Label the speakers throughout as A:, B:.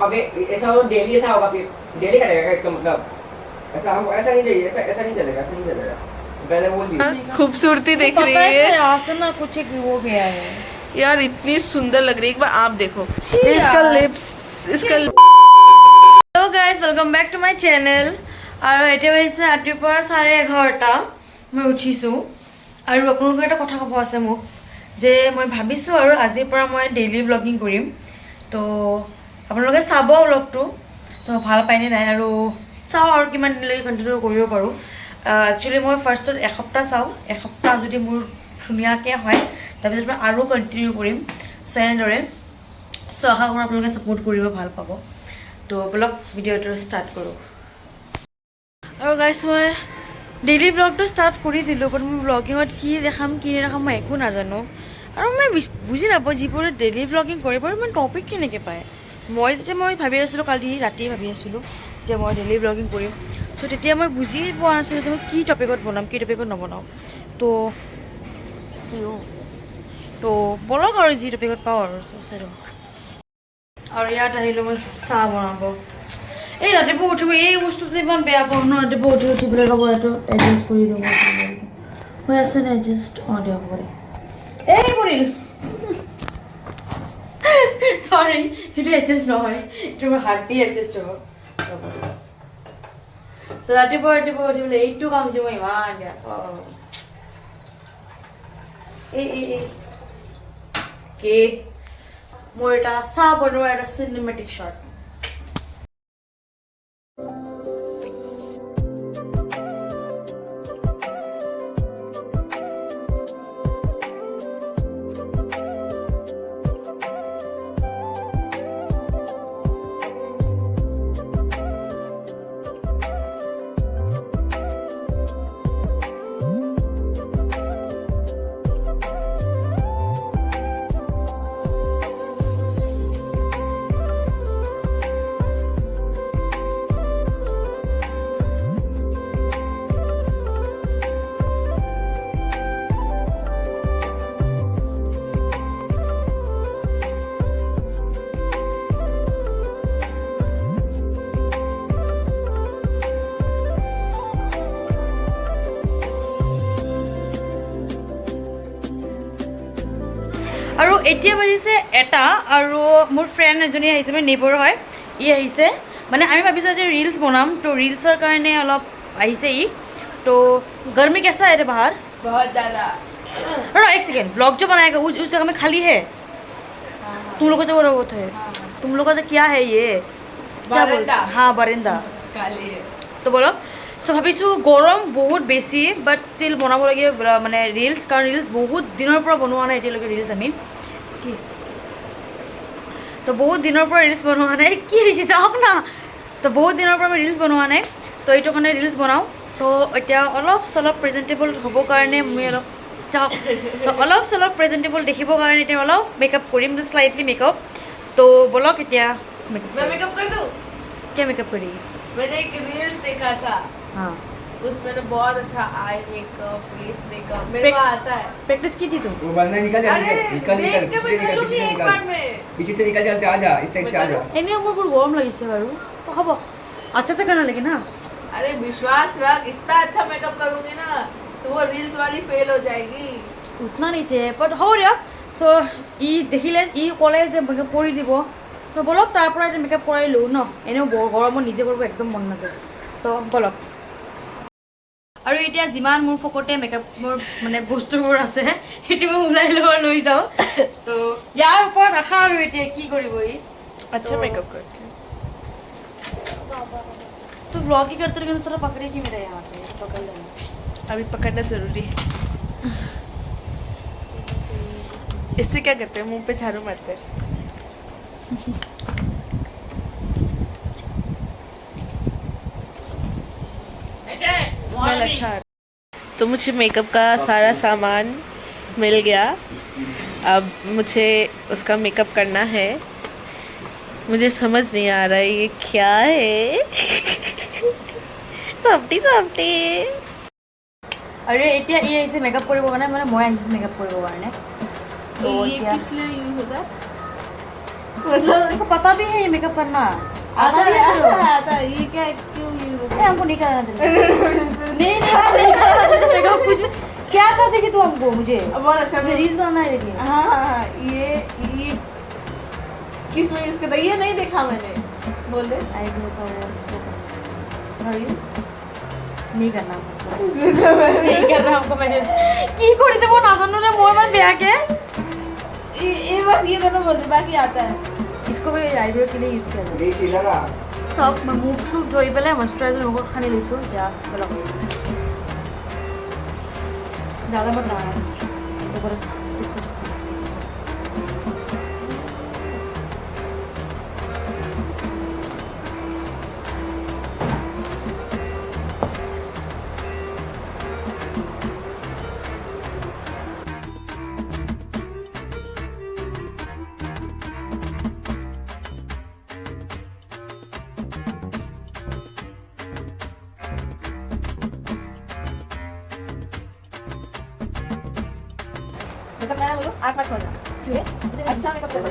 A: अबे ऐसा हो डेली ऐसा होगा फिर डेली करेगा इसका मतलब ऐसा नहीं चाहिए ऐसा नहीं चलेगा पहले बोल दिया
B: खूबसूरती देख रही है
C: आसन ना कुछ एक वो गया है
B: यार, इतनी सुंदर लग रही है। एक बार आप देखो इसका लिप्स, इसका
C: hello guys, welcome back to my channel. আৰু এতিয়া হৈছে ৰাতিপুৱা 11:30 মই উঠিছোঁ আৰু আপোনালোকৰ এটা কথা ক'ব আছে মোক যে মই ভাবিছোঁ আৰু আজিৰ পৰা মই ডেইলি ব্লগিং কৰিম। তো আপোনালোকে চাব ব্লগটো, তো ভাল পায়নে নাই আৰু চাওঁ আৰু কিমান দিনলৈকে কণ্টিনিউ কৰিব পাৰোঁ। একচুৱেলি মই ফাৰ্ষ্টত এসপ্তাহ চাওঁ, এসপ্তাহ যদি মোৰ ধুনীয়াকৈ হয় তাৰপিছত মই আৰু কণ্টিনিউ কৰিম। চ' এনেদৰে আশা কৰোঁ আপোনালোকে ছাপোৰ্ট কৰিব, ভাল পাব। তো ব্লগ ভিডিঅ'টো ষ্টাৰ্ট কৰোঁ। আৰু গাইছ মই ডেইলি ব্লগটো ষ্টাৰ্ট কৰি দিলোঁ, বাট মই ব্লগিঙত কি দেখাম কি নেদেখাম মই একো নাজানো আৰু মই বুজি নাপাওঁ যিবোৰে ডেইলি ব্লগিং কৰিব ইমান টপিক কেনেকৈ পায়। মই ভাবি আছিলোঁ, কালি ৰাতি ভাবি আছিলোঁ যে মই ডেইলি ব্লগিং কৰিম। ত' তেতিয়া মই বুজি পোৱা নাছিলোঁ যে মই কি টপিকত বনাম কি টপিকত নবনাওঁ। তো বলক আৰু যি টপিকত পাওঁ আৰু চাই দিয়ক। আৰু ইয়াত আহিলোঁ মই চাহ বনাব। এই ৰাতিপুৱা উঠিব এই বস্তুটো ইমান বেয়া পাওঁ ন, ৰাতিপুৱা উঠি পেলাই ৰ'ব এইটো এডজাষ্ট কৰি দিব হৈ আছে নে এডজাষ্ট? অঁ দিয়ক হ'ব। এই পৰিল চৰি, সেইটো এডজাষ্ট নহয়, এইটো মোৰ হাত দি এডজাষ্ট হ'ব। তো ৰাতিপুৱা উঠি পেলাই এইটো কাম যে মই ইমান বেয়া পাওঁ। কি মোৰ এটা চাহ বনোৱা এটা চিনেমেটিক শ্বট। আৰু এতিয়া বাজিছে এটা, আৰু মোৰ ফ্ৰেণ্ড এজনী আহিছে, মানে নেইবৰ হয়, ই আহিছে। মানে আমি ভাবিছোঁ যে ৰিলছ বনাম, তো ৰিলছৰ কাৰণে অলপ আহিছে ই। তো गर्मी कैसा है रे बाहर?
B: बहुत ज़्यादा।
C: एक सेकेंड, ब्लॉग जो बनाएगा उस जगह में खाली है? तुम लोगों का जो वो है, तुम लोगों का क्या है ये? क्या बोलते? हाँ बरिंदा
B: खाली है।
C: তো বলক। চ' ভাবিছোঁ গৰম বহুত বেছি, বাট ষ্টিল বনাবলগীয়া মানে ৰিলছ, কাৰণ ৰিলছ বহুত দিনৰ পৰা বনোৱা নাই এতিয়ালৈকে ৰিলছ আমি। কি তো বহুত দিনৰ পৰা ৰিলছ বনোৱা নাই, কি হৈছে চাওক না। তো বহুত দিনৰ পৰা আমি ৰিলছ বনোৱা নাই, তো এইটো কাৰণে ৰিলছ বনাওঁ। তো এতিয়া অলপ চলপ প্ৰেজেণ্টেবল হ'বৰ কাৰণে মই অলপ চাওক, তো অলপ চলপ প্ৰেজেণ্টেবল দেখিবৰ কাৰণে এতিয়া অলপ মেকআপ কৰিম, স্লাইটলি মেকআপ। তো বলক এতিয়া
B: मैं मेकअप कर दूँ?
C: क्या मेकअप करेगी?
B: मैंने एक रील्स देखा था,
C: हाँ
B: उसमें तो बहुत अच्छा आई मेकअप, फेस मेकअप मेरे को आता है।
C: प्रैक्टिस की थी तुम?
A: वो बंदा निकल जा
B: अरे देख के मैं कर लूँगी एक बार में।
A: पीछे से निकल चलते आ जा इस साइड से आ जा
C: এনেই মোৰ বৰ গৰম লাগিছে বাৰু, তো হ'ব আচ্ছা से करना लेकिन हाँ।
B: अरे विश्वास रख, इतना अच्छा मेकअप करूँगी ना तो वो रील्स वाली फेल हो जाएगी।
C: উঠনা নিচে বাট হ'ব দিয়ক। চ' ই দেখিলে ই ক'লে যে মেকআপ কৰি দিব, চ' বলক তাৰ পৰা এতিয়া মেকআপ কৰাই লওঁ ন, এনেও গৰমত নিজে কৰিব একদম মন নাযায়, তো বলক। আৰু এতিয়া যিমান মোৰ ফকতে মেকআপৰ মানে বস্তুবোৰ আছে সেইটো মই ওলাই লৈ যাওঁ। তো ইয়াৰ ওপৰত আশা আৰু এতিয়া কি কৰিব ই।
B: अच्छा मेकअप करती हूँ।
C: तो ब्लॉग ही करते रहे, थोड़ा पकड़े कि मेरा यहाँ पे पकड़ लेना।
B: अभी पकड़ना जरूरी है। इससे क्या करते हैं, मुंह पे झाड़ू मारते हैं। स्मेल अच्छा आ रहा है। तो मुझे मेकअप का सारा सामान मिल गया, अब मुझे उसका मेकअप करना है। मुझे समझ नहीं आ रहा है ये क्या है। सफ्टी
C: अरे এতিয়া ই আহিছে মেকআপ কৰিব কাৰণে, মানে মই আহিছোঁ মেকআপ কৰিব কাৰণে। তো
B: ये
C: এতিয়া
B: किस लिए यूज होता है?
D: मतलब
C: आपको पता भी है ये मेकअप करना
D: आता है, आता है। ये क्या क्यों यूज
C: हमको नहीं करना नहीं मेकअप कुछ क्या कर देगी तू हमको मुझे
D: बहुत अच्छा
C: रील्स बनाना है लेकिन
D: हाँ हाँ हाँ, ये किस में यूज करता है ये नहीं देखा मैंने। बोल दे
C: आईब्रो का सॉरी नहीं करना हमको नहीं करना हमको मैंने की कोड़ी तो वो नाज़न ने मोह में ब्याह के
D: ये बस ये दोनों बोल दे बाकी आता है।
C: इसको भी आईब्रो के लिए यूज किया जाए
A: এই ছিলারা
C: সব মুখ চুখ ধুই পেলাই ময়শ্চাৰাইজাৰ লগত সানি লৈছোঁ এতিয়া বেলেগ ज़्यादा मत लगाना
D: मतलब मैं बोलूं आँख मत खोलना क्यों अच्छा मेकअप करना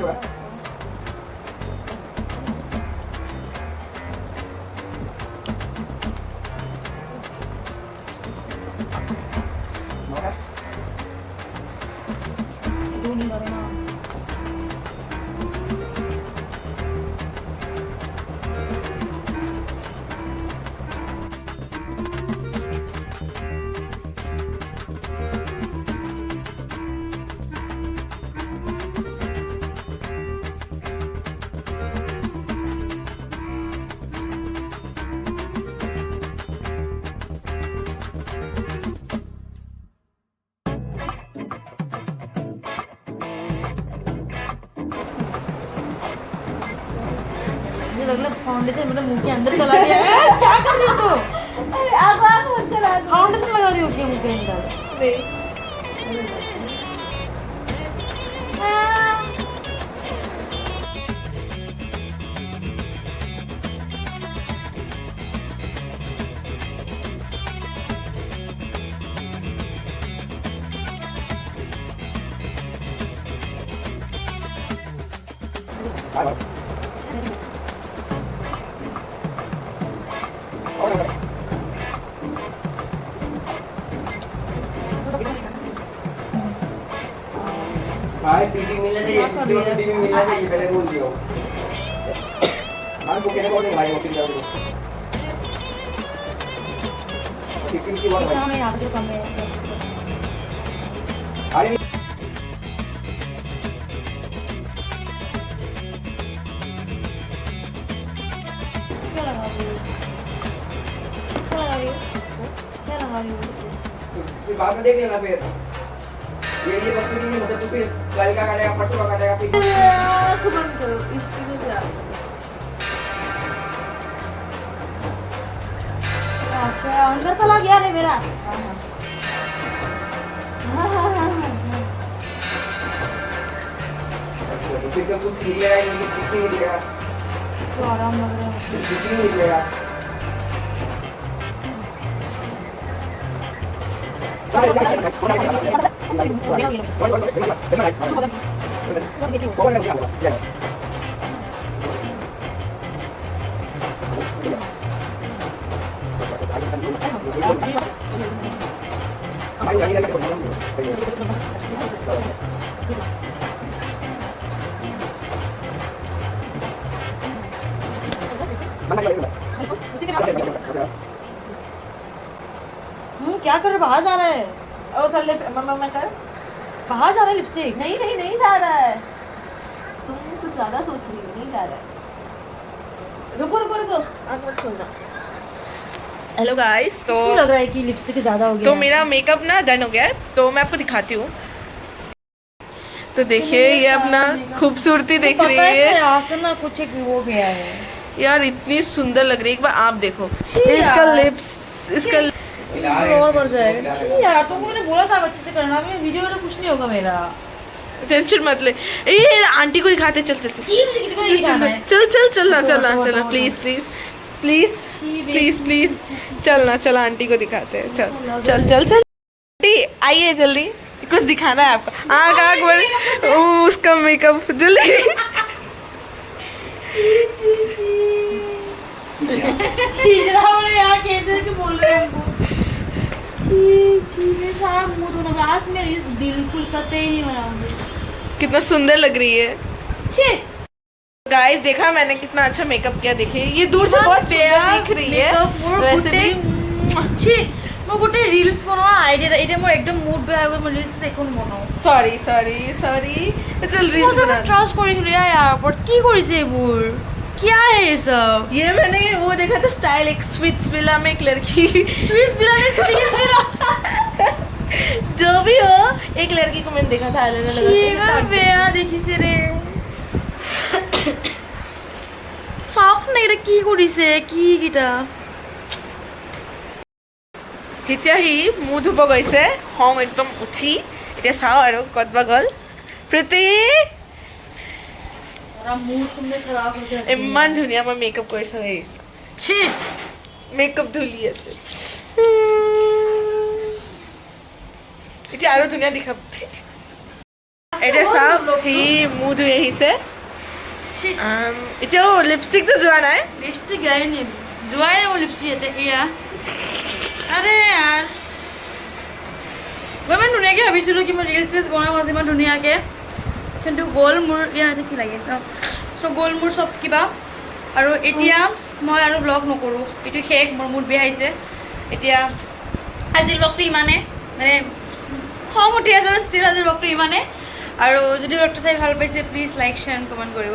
C: लग फाउंडेशन मेरे मुंह के अंदर चला गया है क्या कर रही हो तू
D: अरे आँख मत चला दो
C: फाउंडेशन लगा रही हो क्या मुंह के अंदर
D: नहीं
A: भाई टीवी मिलना चाहिए, टीवी मिलना चाहिए, पहले बोल दियो। हाँ बुके ने बोल दिया भाई बुकिंग कर दो। टिकट की बात
C: हमें यहाँ पे कम है
A: अरे
C: क्या लगा रही हो क्या लगा रही हो क्या लगा रही हो
A: फिर बाद में देख लेना फिर ये वस्तु नहीं है मतलब तू फिर कल का काटेगा परसों का काटेगा फिर
D: आँख बंद करो इसकी में जा
C: क्या अंदर चला गया रे मेरा
A: तो फिर तो कुछ मिलेगा ही नहीं कुछ नहीं मिलेगा
C: तो आराम लग रहा है
A: कुछ नहीं मिलेगा
C: क्या कर रहे बाहर जा रहा है
D: ओ थल्ले मम्मा मैं कर
C: बाहर जा रहा है लिपस्टिक
D: नहीं नहीं नहीं जा रहा है तुम कुछ ज्यादा सोच रही हो नहीं जा रहा है रुको रुको रुको आँख मत खोलना
B: हेलो गाइस तो
C: क्यों लग रहा है कि लिपस्टिक ज्यादा हो गया
B: तो मेरा मेकअप ना डन हो गया है तो मैं आपको दिखाती हूँ। तो देखिए ये अपना खूबसूरती देख रही है
C: यहाँ से ना कुछ एक वो गया है
B: यार, इतनी सुंदर लग रही है। एक बार आप देखो इसका लिप्स इसका
C: और बढ़ जाएगा छी यार तो मैंने बोला था अच्छे से करना मैं वीडियो में कुछ नहीं होगा मेरा
B: टेंशन मत ले। ये आंटी को दिखाते चल चल चल
C: जी मुझे किसी को नहीं दिखाना है
B: चल चल चलना चलना चलना please please please please please चलना चला आंटी को दिखाते हैं। चल चल चल चल आंटी आइए जल्दी कुछ दिखाना है आपको। आँख आँख बोले उसका मेकअप जल्दी
C: हिजड़ा वाले यहाँ कैसे के बोल रहे हैं हमको मेरे सारा मुंह धोना पड़ा। आज मैं रील्स बिल्कुल कतई नहीं बनाऊंगी।
B: कितना सुंदर लग रही है
C: छी
B: गाइस। देखा मैंने कितना अच्छा मेकअप किया। देखिए ये दूर से बहुत सुंदर दिख रही है वैसे भी।
C: छी मैं गोटे रील्स बनवा आइडिया এটা মোৰ একদম মুড বেয়া হৈ গ'ল। মই रील्स এখন বনাও।
B: सॉरी चल रील्स
C: মই
B: बना।
C: ট্ৰাস্ট কৰিছিলো ইয়াৰ ওপৰত কি কৰিছে এইবোৰ क्या है ये सब
B: ये मैंने वो देखा था स्टाइल एक स्विट्स विला में एक लड़की
C: स्विस विला ने स्विस विला
B: जो भी हो एक लड़की को मैंने देखा था आईलाइनर
C: छी
B: लगा
C: मैं বেয়া দেখিছে রে চাওক না এটা কি কৰিছে কি কিটা
B: হিচাহি মুখ ধুব গৈছে খং একদম উঠি এতিয়া চাওঁ আৰু ক'তবা গ'ল প্ৰীতি
C: और मूड सुनने खराब हो गया
B: ইমান ধুনীয়া মই মেকআপ কৰিছোঁ এই
C: छी
B: মেকআপ ধুলি আছে এতিয়া আৰু ধুনীয়া দেখাব এতিয়া চাওঁ সি মুখ ধুই আহিছে
C: छी
B: এতিয়াও লিপষ্টিকটো যোৱা নাই
C: लिपस्टिक गए नहीं जुआए वो लिपस्टिक येते या अरे यार মই মানে ধুনীয়াকৈ ভাবিছিলোঁ কি মই ৰিলছ চিলছ বনাম আজি ইমান ধুনীয়াকৈ কিন্তু গ'ল মোৰ ইয়াতে কি লাগি আছে চ' গ'ল মোৰ চব কিবা আৰু এতিয়া মই আৰু ব্লগ নকৰোঁ এইটো শেষ মোৰ মুড বেয়া হৈছে এতিয়া আজিৰ ব্লগটো ইমানে মানে খং উঠি আছে ষ্টিল আজিৰ ব্লগটো ইমানে আৰু যদি ব্লগটো চাই ভাল পাইছে প্লিজ লাইক শ্বেয়াৰ কমেণ্ট কৰিব